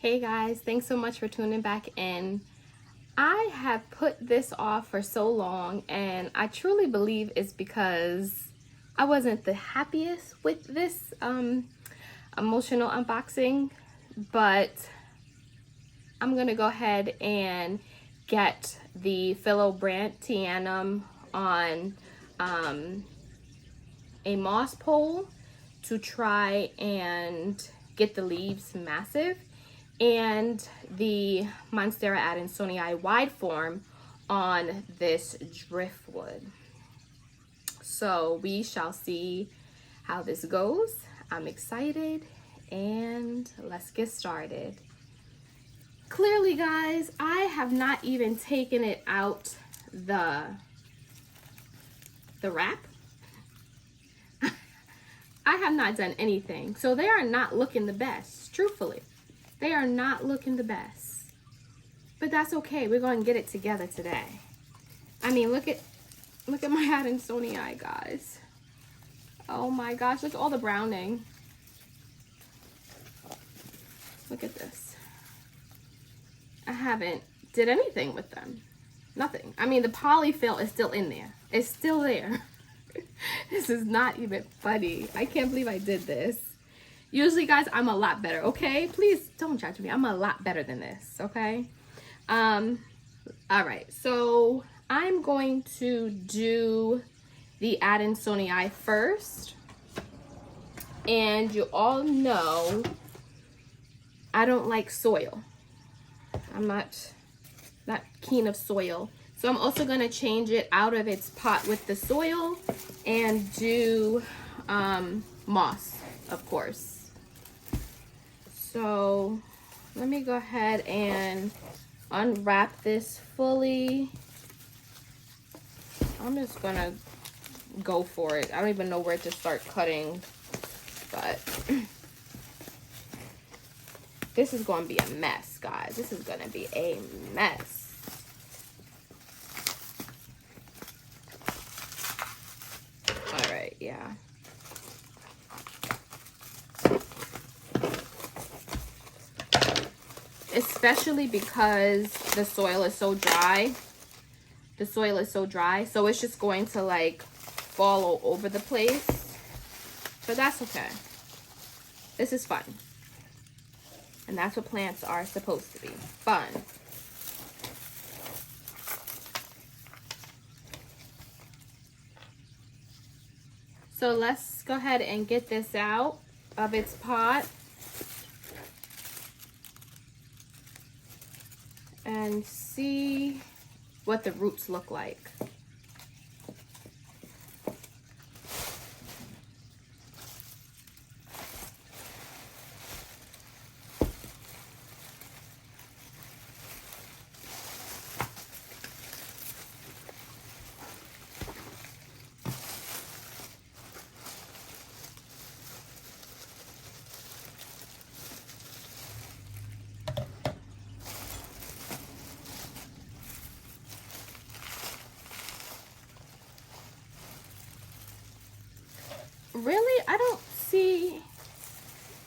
Hey guys, thanks so much for tuning back in. I have put this off for so long, and I truly believe it's because I wasn't the happiest with this emotional unboxing, but I'm gonna go ahead and get the Philobrantianum on a moss pole to try and get the leaves massive, and the Monstera adansonii wide form on this driftwood. So we shall see how this goes. I'm excited, and let's get started. Clearly, guys, I have not even taken it out the wrap. I have not done anything. So they are not looking the best, truthfully. They are not looking the best. But that's okay. We're going to get it together today. I mean, look at my adansonii, guys. Oh my gosh, look at all the browning. Look at this. I haven't did anything with them. Nothing. I mean, the polyfill is still in there. It's still there. This is not even funny. I can't believe I did this. Usually, guys, I'm a lot better, okay? Please don't judge me. I'm a lot better than this, okay? All right. So I'm going to do the adansonii first. And you all know I don't like soil. I'm not keen of soil. So I'm also going to change it out of its pot with the soil and do moss, of course. So let me go ahead and unwrap this fully. I'm just going to go for it. I don't even know where to start cutting, but this is going to be a mess, guys. This is going to be a mess. All right, yeah. Especially because the soil is so dry. The soil is so dry, so it's just going to like fall all over the place. But that's okay. This is fun. And that's what plants are supposed to be. Fun. So let's go ahead and get this out of its pot. And see what the roots look like. Really? I don't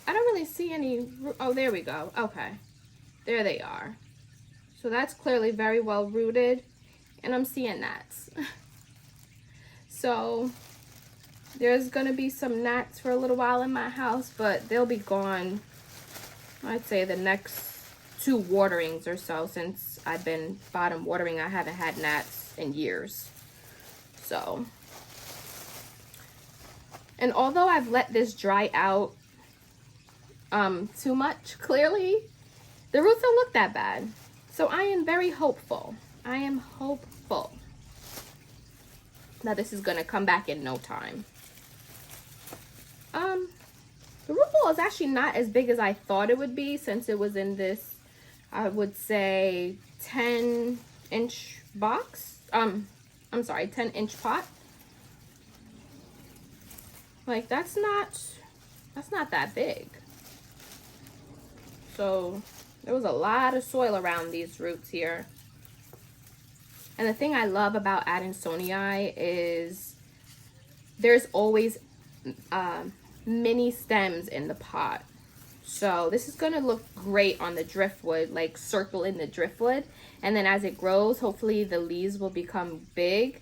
really see any. Oh, there we go. Okay. There they are. So that's clearly very well rooted, and I'm seeing gnats. So there's going to be some gnats for a little while in my house, but they'll be gone, I'd say, the next 2 waterings or so. Since I've been bottom watering, I haven't had gnats in years. So, and although I've let this dry out too much, clearly the roots don't look that bad. So I am very hopeful. I am hopeful that this is going to come back in no time. The root ball is actually not as big as I thought it would be, since it was in this, I would say, 10-inch box. I'm sorry, 10-inch pot. Like, that's not that big. So there was a lot of soil around these roots here. And the thing I love about adansonii is there's always mini stems in the pot. So this is gonna look great on the driftwood, like circle in the driftwood. And then as it grows, hopefully the leaves will become big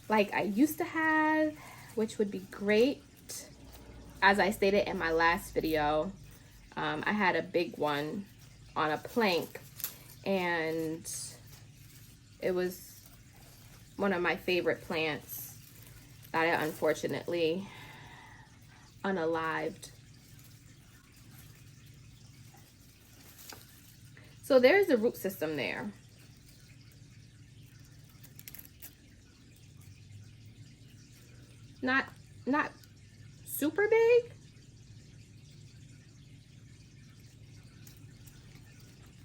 like I used to have, which would be great. As I stated in my last video, I had a big one on a plank, and it was one of my favorite plants that I unfortunately unalived. So there's the root system there. Not super big,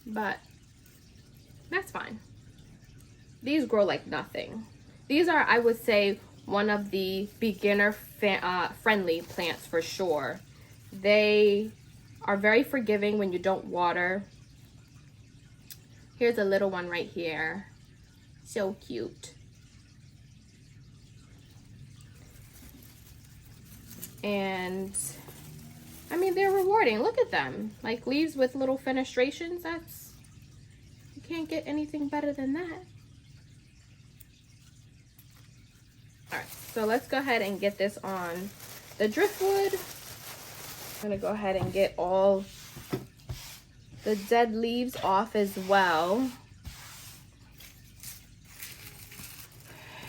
but that's fine. These grow like nothing. These are, I would say, one of the beginner friendly plants for sure. They are very forgiving when you don't water. Here's a little one right here. So cute. And I mean, they're rewarding. Look at them. Like leaves with little fenestrations. That's, you can't get anything better than that. All right, so let's go ahead and get this on the driftwood. I'm gonna go ahead and get all the dead leaves off as well.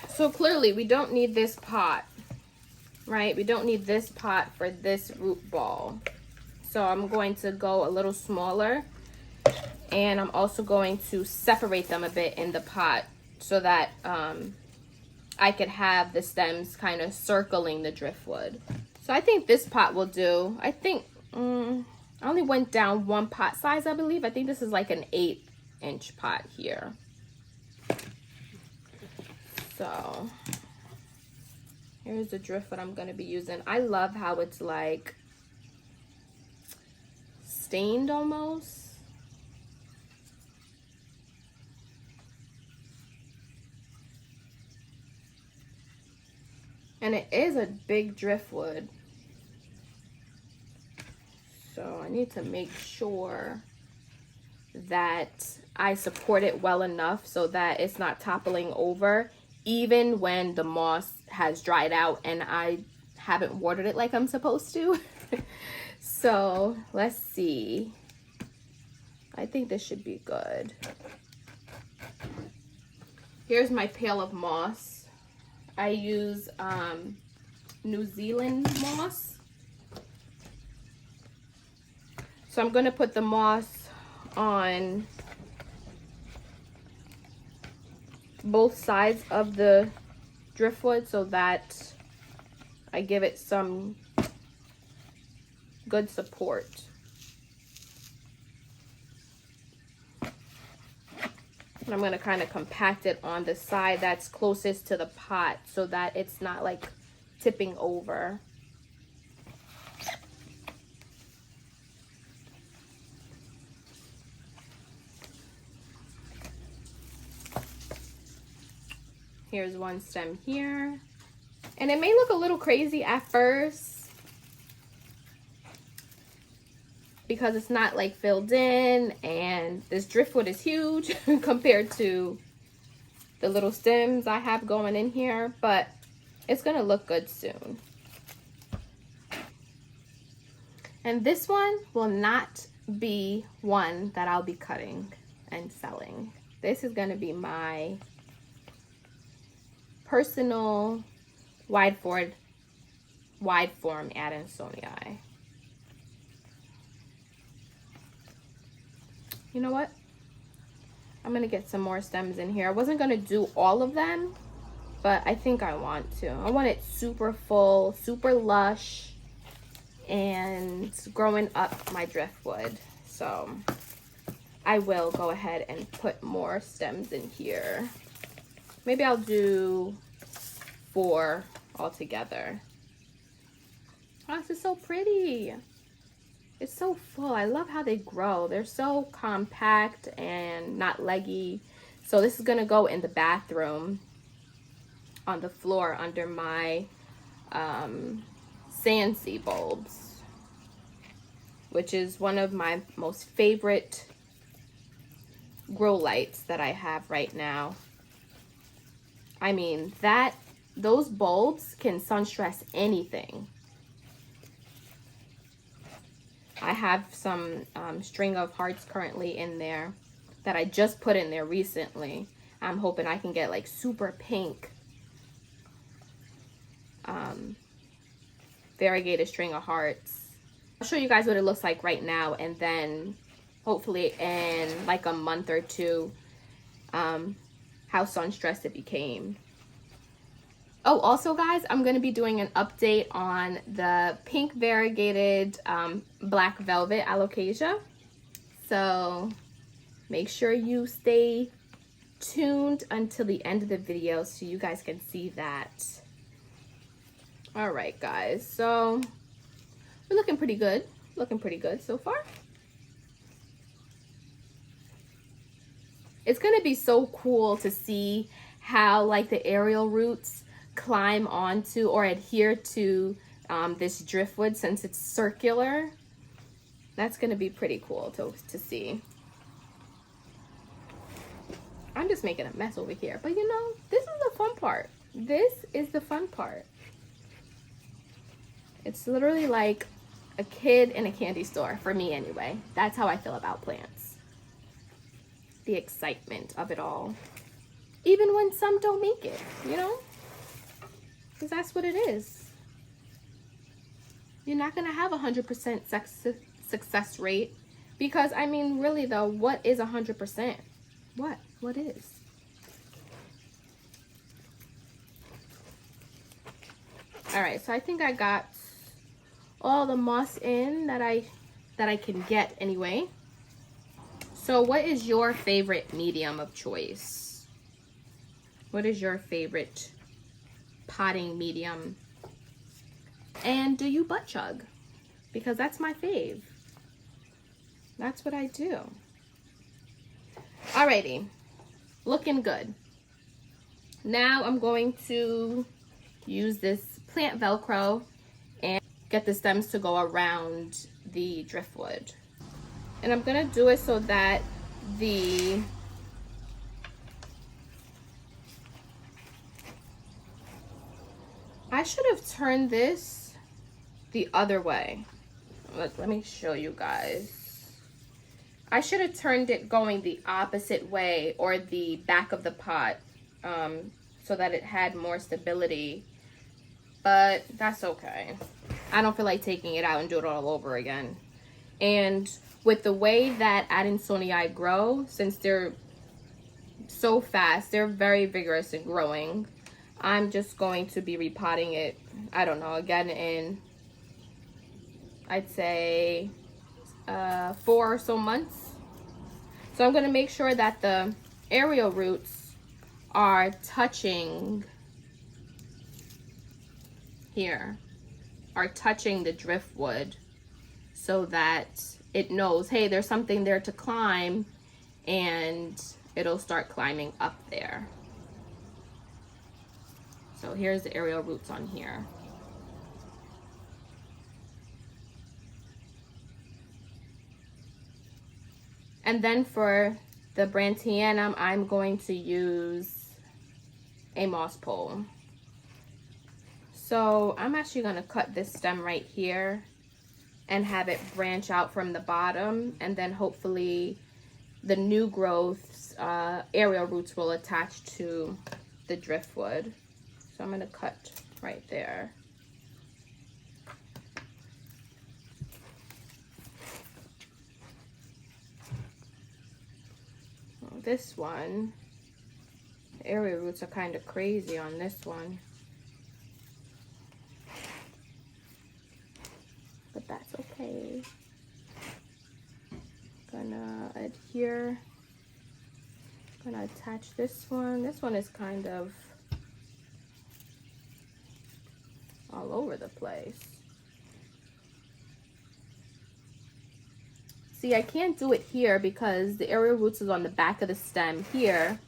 So clearly we don't need this pot, right? We don't need this pot for this root ball. So I'm going to go a little smaller, and I'm also going to separate them a bit in the pot so that I could have the stems kind of circling the driftwood. So I think this pot will do. I think I only went down one pot size, I believe. I think this is like an 8-inch pot here. So here's the driftwood I'm going to be using. I love how it's like stained almost. And it is a big driftwood. So I need to make sure that I support it well enough so that it's not toppling over, even when the moss has dried out and I haven't watered it like I'm supposed to. So let's see. I think this should be good. Here's my pail of moss. I use New Zealand moss. So I'm going to put the moss on both sides of the driftwood so that I give it some good support. And I'm going to kind of compact it on the side that's closest to the pot so that it's not like tipping over. Here's one stem here. And it may look a little crazy at first because it's not like filled in, and this driftwood is huge compared to the little stems I have going in here, but it's gonna look good soon. And this one will not be one that I'll be cutting and selling. This is gonna be my personal wide form Adansonii. You know what? I'm gonna get some more stems in here. I wasn't gonna do all of them, but I think I want to. I want it super full, super lush, and growing up my driftwood. So I will go ahead and put more stems in here. Maybe I'll do 4 altogether. Oh, this is so pretty. It's so full. I love how they grow. They're so compact and not leggy. So this is gonna go in the bathroom on the floor under my Sandseed bulbs. which is one of my most favorite grow lights that I have right now. I mean, those bulbs can sun stress anything. I have some string of hearts currently in there that I just put in there recently. I'm hoping I can get like super pink variegated string of hearts. I'll show you guys what it looks like right now, and then hopefully in like a month or two, how sun stressed it became. Oh, also guys, I'm going to be doing an update on the pink variegated black velvet alocasia. So make sure you stay tuned until the end of the video so you guys can see that. All right, guys, so we're looking pretty good. Looking pretty good so far. It's going to be so cool to see how like the aerial roots climb onto or adhere to this driftwood, since it's circular. That's going to be pretty cool to see. I'm just making a mess over here, but you know, this is the fun part. This is the fun part. It's literally like a kid in a candy store, for me anyway. That's how I feel about plants. The excitement of it all. Even when some don't make it, you know? Because that's what it is. You're not going to have 100% success rate. Because, I mean, really though, what is 100%? What is? Alright, so I think I got all the moss in that I can get anyway. So what is your favorite medium of choice? What is your favorite potting medium? And do you butt chug? Because that's my fave. That's what I do. Alrighty, looking good. Now I'm going to use this plant Velcro and get the stems to go around the driftwood. And I'm gonna do it so that I should have turned this the other way. Let me show you guys. I should have turned it going the opposite way, or the back of the pot, so that it had more stability, but that's okay. I don't feel like taking it out and do it all over again. And with the way that Adansonii grow, since they're so fast, they're very vigorous in growing, I'm just going to be repotting it, I don't know, again in, I'd say 4 or so months. So I'm going to make sure that the aerial roots are touching here, are touching the driftwood, so that it knows, hey, there's something there to climb, and it'll start climbing up there. So here's the aerial roots on here. And then for the Brantianum, I'm going to use a moss pole. So I'm actually going to cut this stem right here and have it branch out from the bottom, and then hopefully the new growths, aerial roots, will attach to the driftwood. So I'm going to cut right there. This one, the area roots are kind of crazy on this one, but that's okay. Gonna adhere, gonna attach this one. This one is kind of all over the place. See, I can't do it here because the aerial roots is on the back of the stem here.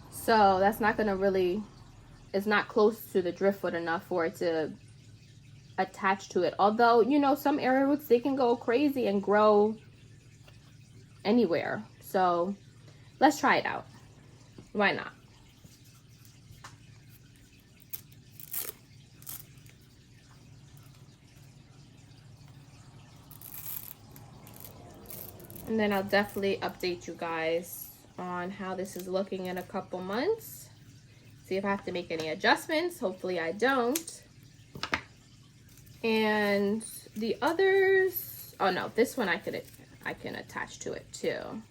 So that's not gonna really, it's not close to the driftwood enough for it to attached to it. Although, you know, some area roots, they can go crazy and grow anywhere. So let's try it out. Why not? And then I'll definitely update you guys on how this is looking in a couple months. See if I have to make any adjustments. Hopefully I don't. And the others, oh no, this one I can attach to it too.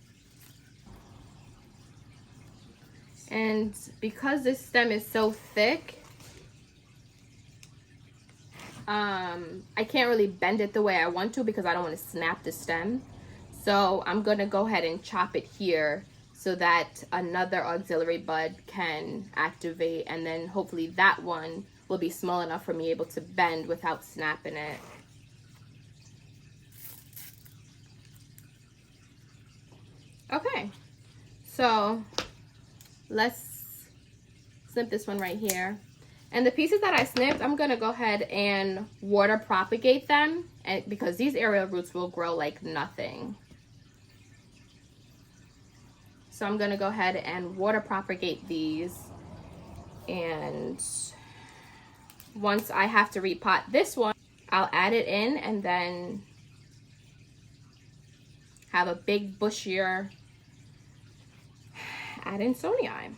And because this stem is so thick, I can't really bend it the way I want to because I don't want to snap the stem. So I'm going to go ahead and chop it here so that another auxiliary bud can activate, and then hopefully that one will be small enough for me able to bend without snapping it. Okay, so let's snip this one right here. And the pieces that I snipped, I'm going to go ahead and water propagate them, and because these aerial roots will grow like nothing. So I'm going to go ahead and water propagate these. And once I have to repot this one, I'll add it in and then have a big bushier Adansonii.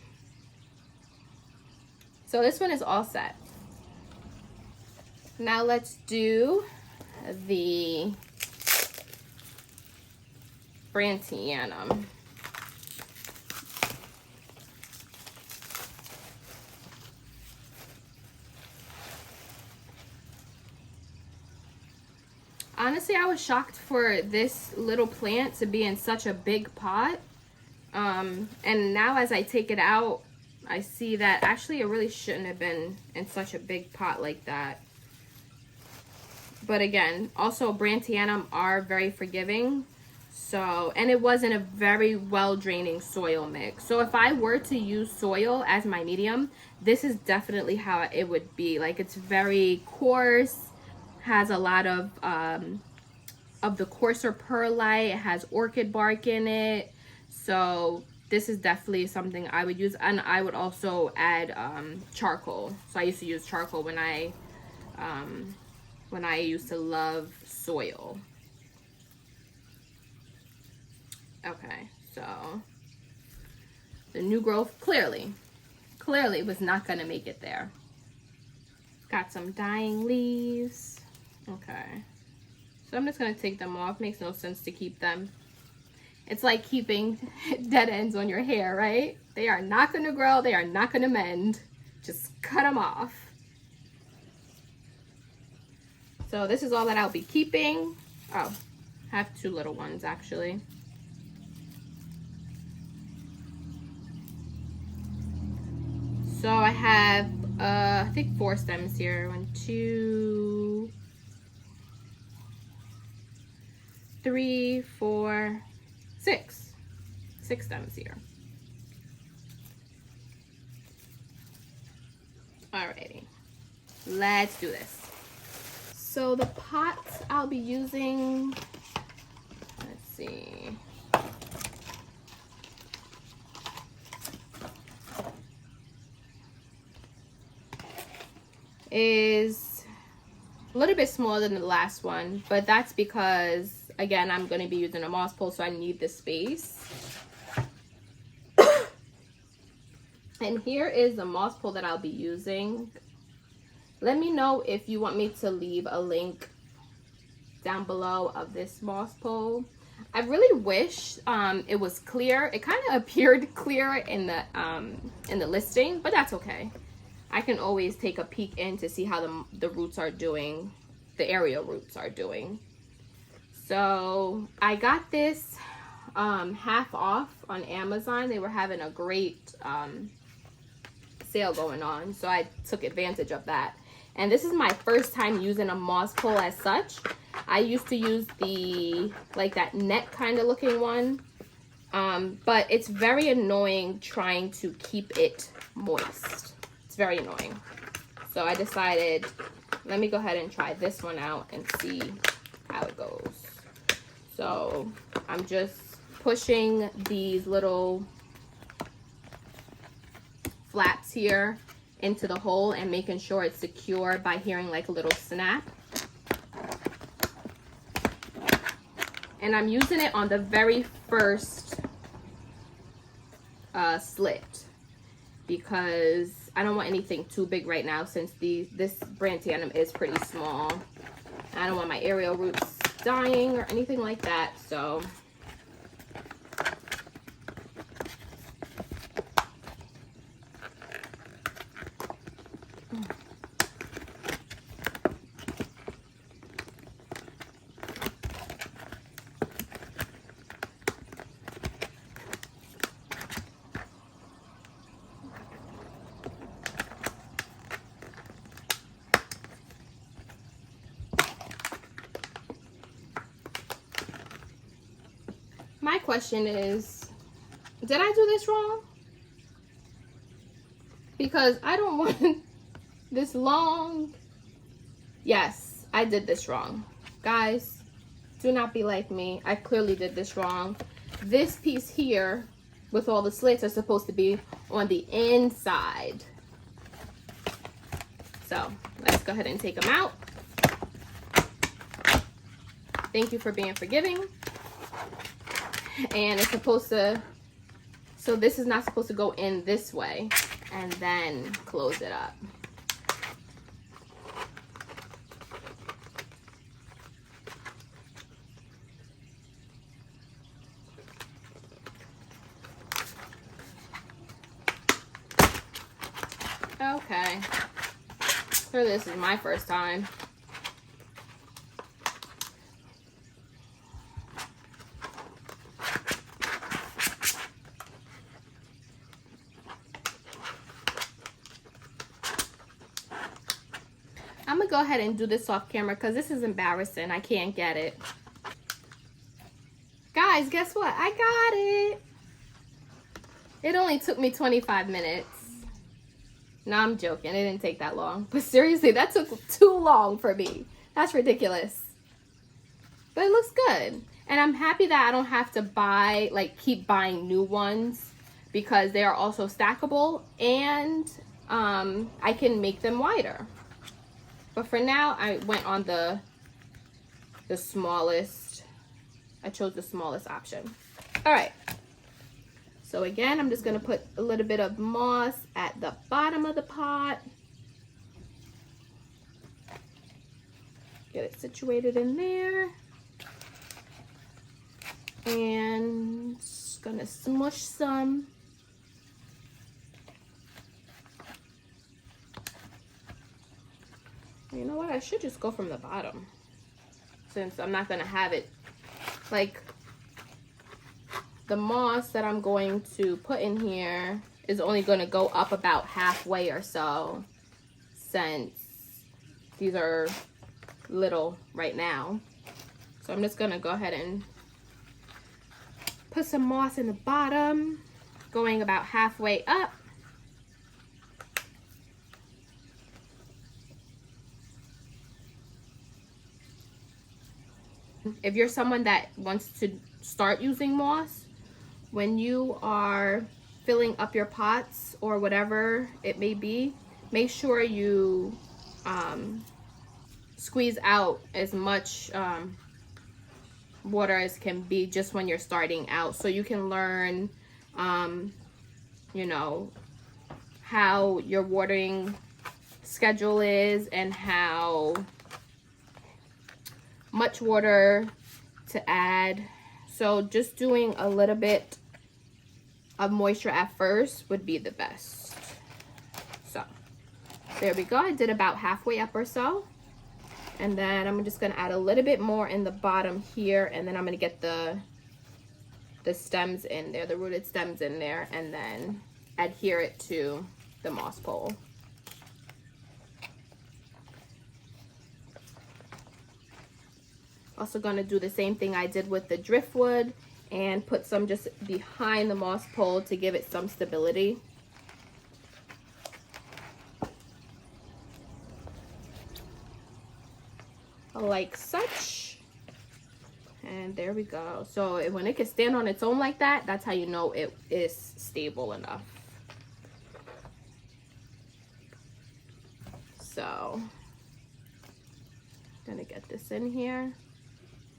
So this one is all set. Now let's do the Brantianum. Honestly, I was shocked for this little plant to be in such a big pot. And now as I take it out, I see that actually it really shouldn't have been in such a big pot like that. But again, also Brantianum are very forgiving. So, and it was in a very well draining soil mix. So if I were to use soil as my medium, this is definitely how it would be. Like, it's very coarse, has a lot of the coarser perlite. It has orchid bark in it. So this is definitely something I would use. And I would also add charcoal. So I used to use charcoal when I used to love soil. Okay, so the new growth clearly was not gonna make it there. Got some dying leaves. Okay, so I'm just gonna take them off. Makes no sense to keep them. It's like keeping dead ends on your hair, right? They are not gonna grow, they are not gonna mend. Just cut them off. So this is all that I'll be keeping. Oh, I have two little ones actually. So I have, I think 4 stems here. 1, 2, 3, 4, 6. 6 stems here. Alrighty, let's do this. So the pots I'll be using, let's see. Is a little bit smaller than the last one, but that's because, again, I'm going to be using a moss pole, so I need the space. And here is the moss pole that I'll be using. Let me know if you want me to leave a link down below of this moss pole. I really wish it was clear. It kind of appeared clear in the listing, but that's okay. I can always take a peek in to see how the roots are doing, the aerial roots are doing. So I got this half off on Amazon. They were having a great sale going on, so I took advantage of that. And this is my first time using a moss pole as such. I used to use the, like that net kind of looking one. But it's very annoying trying to keep it moist. Very annoying. So I decided let me go ahead and try this one out and see how it goes. So I'm just pushing these little flaps here into the hole and making sure it's secure by hearing like a little snap. And I'm using it on the very first slit because I don't want anything too big right now since this brand tandem is pretty small. I don't want my aerial roots dying or anything like that, so my question is, did I do this wrong? Because I don't want this long. Yes, I did this wrong. Guys, do not be like me. I clearly did this wrong. This piece here with all the slits are supposed to be on the inside. So let's go ahead and take them out. Thank you for being forgiving. And it's supposed to, so this is not supposed to go in this way and then close it up. Okay, so this is my first time. I'm gonna go ahead and do this off camera because this is embarrassing. I can't get it. Guys, guess what? I got it. It only took me 25 minutes. No, I'm joking. It didn't take that long. But seriously, that took too long for me. That's ridiculous. But it looks good. And I'm happy that I don't have to buy, like, keep buying new ones because they are also stackable and I can make them wider. But for now, I went on the smallest. I chose the smallest option. All right. So again, I'm just going to put a little bit of moss at the bottom of the pot. Get it situated in there. And just going to smush some. You know what? I should just go from the bottom since I'm not going to have it like the moss that I'm going to put in here is only going to go up about halfway or so since these are little right now. So I'm just going to go ahead and put some moss in the bottom, going about halfway up. If you're someone that wants to start using moss, when you are filling up your pots or whatever it may be, make sure you squeeze out as much water as can be just when you're starting out, so you can learn you know, how your watering schedule is and how much water to add. So just doing a little bit of moisture at first would be the best. So there we go. I did about halfway up or so, and then I'm just going to add a little bit more in the bottom here, and then I'm going to get the stems in there, the rooted stems in there, and then adhere it to the moss pole. Also going to do the same thing I did with the driftwood and put some just behind the moss pole to give it some stability. like such. And there we go. So when it can stand on its own like that, that's how you know it is stable enough. So I'm gonna get this in here.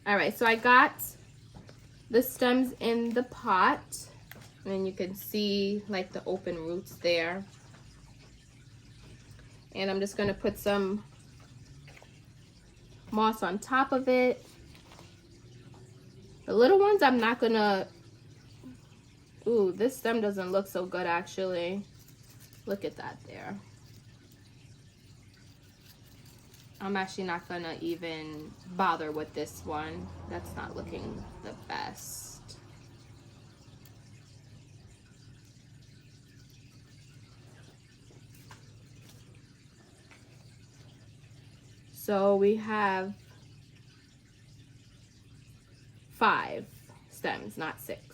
All right, so I got the stems in the pot, and you can see like the open roots there. And I'm just gonna put some moss on top of it. The little ones I'm not gonna, ooh, this stem doesn't look so good actually. Look at that there. I'm actually not gonna even bother with this one. That's not looking the best. So we have 5 stems, not 6.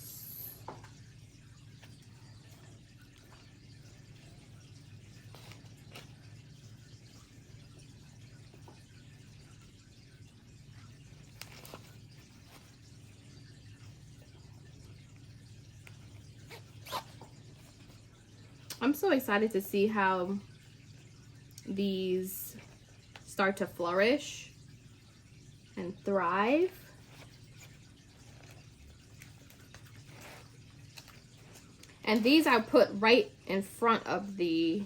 I'm so excited to see how these start to flourish and thrive. And these I put right in front of the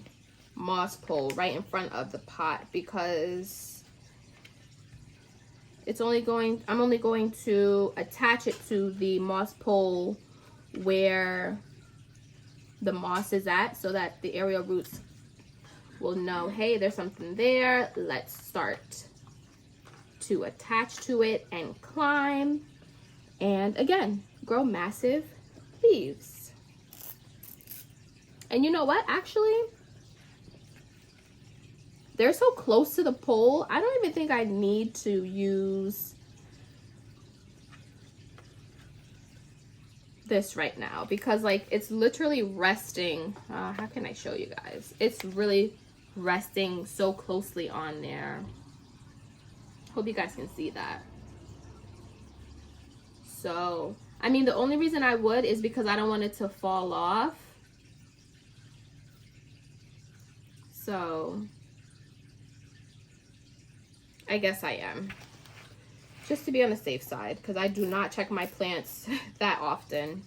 moss pole, right in front of the pot, because I'm only going to attach it to the moss pole where the moss is at, so that the aerial roots will know, hey, there's something there. Let's start to attach to it and climb. And again, grow massive leaves. And you know what? Actually, they're so close to the pole, I don't even think I need to use this right now, because like it's literally resting. How can I show you guys? It's really resting so closely on there. Hope you guys can see that. So, I mean, the only reason I would is because I don't want it to fall off. So, I guess I am. Just to be on the safe side, because I do not check my plants that often.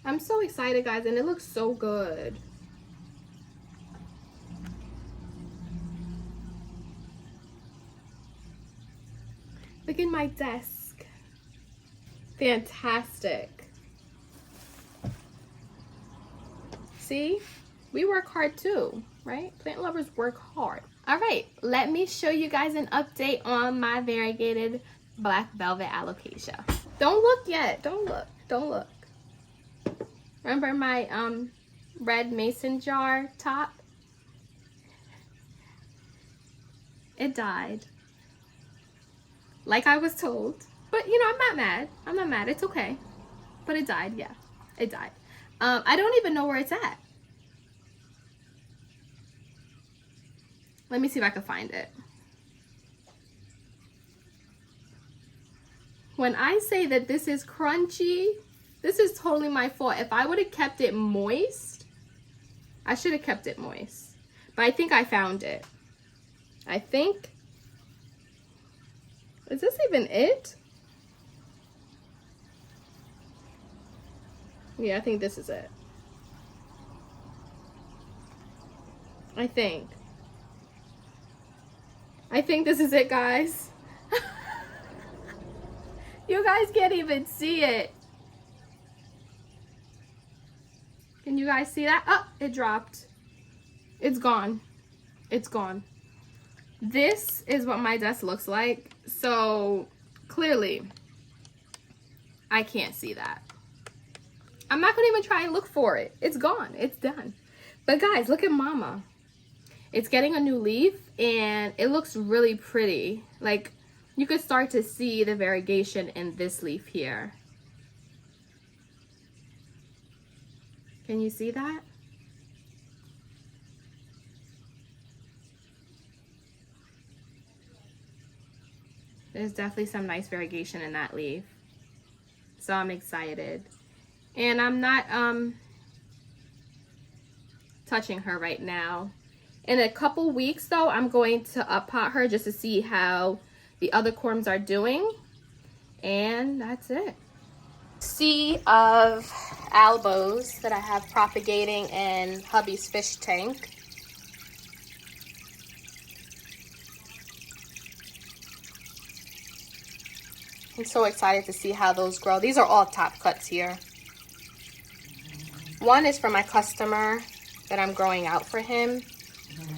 I'm so excited, guys, and it looks so good. Look at my desk. Fantastic. See? We work hard too, right? Plant lovers work hard. All right, let me show you guys an update on my variegated black velvet alocasia. Don't look yet. Don't look. Don't look. Remember my red mason jar top? It died. Like I was told. But you know, I'm not mad. I'm not mad. It's okay. But it died, yeah. It died. I don't even know where it's at. Let me see if I can find it. When I say that this is crunchy, this is totally my fault. If I would have kept it moist, I should have kept it moist. But I think I found it. I think. Is this even it? Yeah, I think this is it. I think this is it, guys. You guys can't even see it. Can you guys see that? Oh, it dropped. It's gone. It's gone. This is what my desk looks like. So clearly, I can't see that. I'm not gonna even try and look for it. It's gone. It's done. But guys, look at Mama. It's getting a new leaf and it looks really pretty. Like, you could start to see the variegation in this leaf here. Can you see that? There's definitely some nice variegation in that leaf. So I'm excited. And I'm not touching her right now. In a couple weeks though, I'm going to uppot her just to see how the other corms are doing. And that's it. Sea of albos that I have propagating in hubby's fish tank. I'm so excited to see how those grow. These are all top cuts here. One is for my customer that I'm growing out for him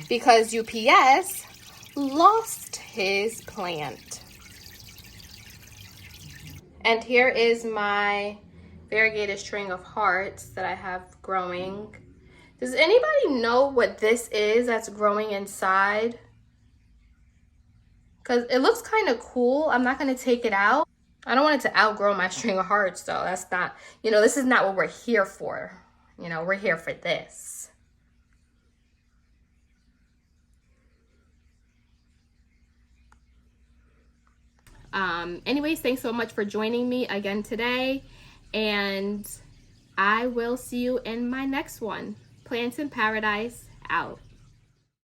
because UPS lost his plant. And here is my variegated string of hearts that I have growing. Does anybody know what this is that's growing inside? Because it looks kind of cool. I'm not going to take it out. I don't want it to outgrow my string of hearts though. That's not, you know, this is not what we're here for. You know, we're here for this. Anyways, thanks so much for joining me again today. And I will see you in my next one. Plants in Paradise out.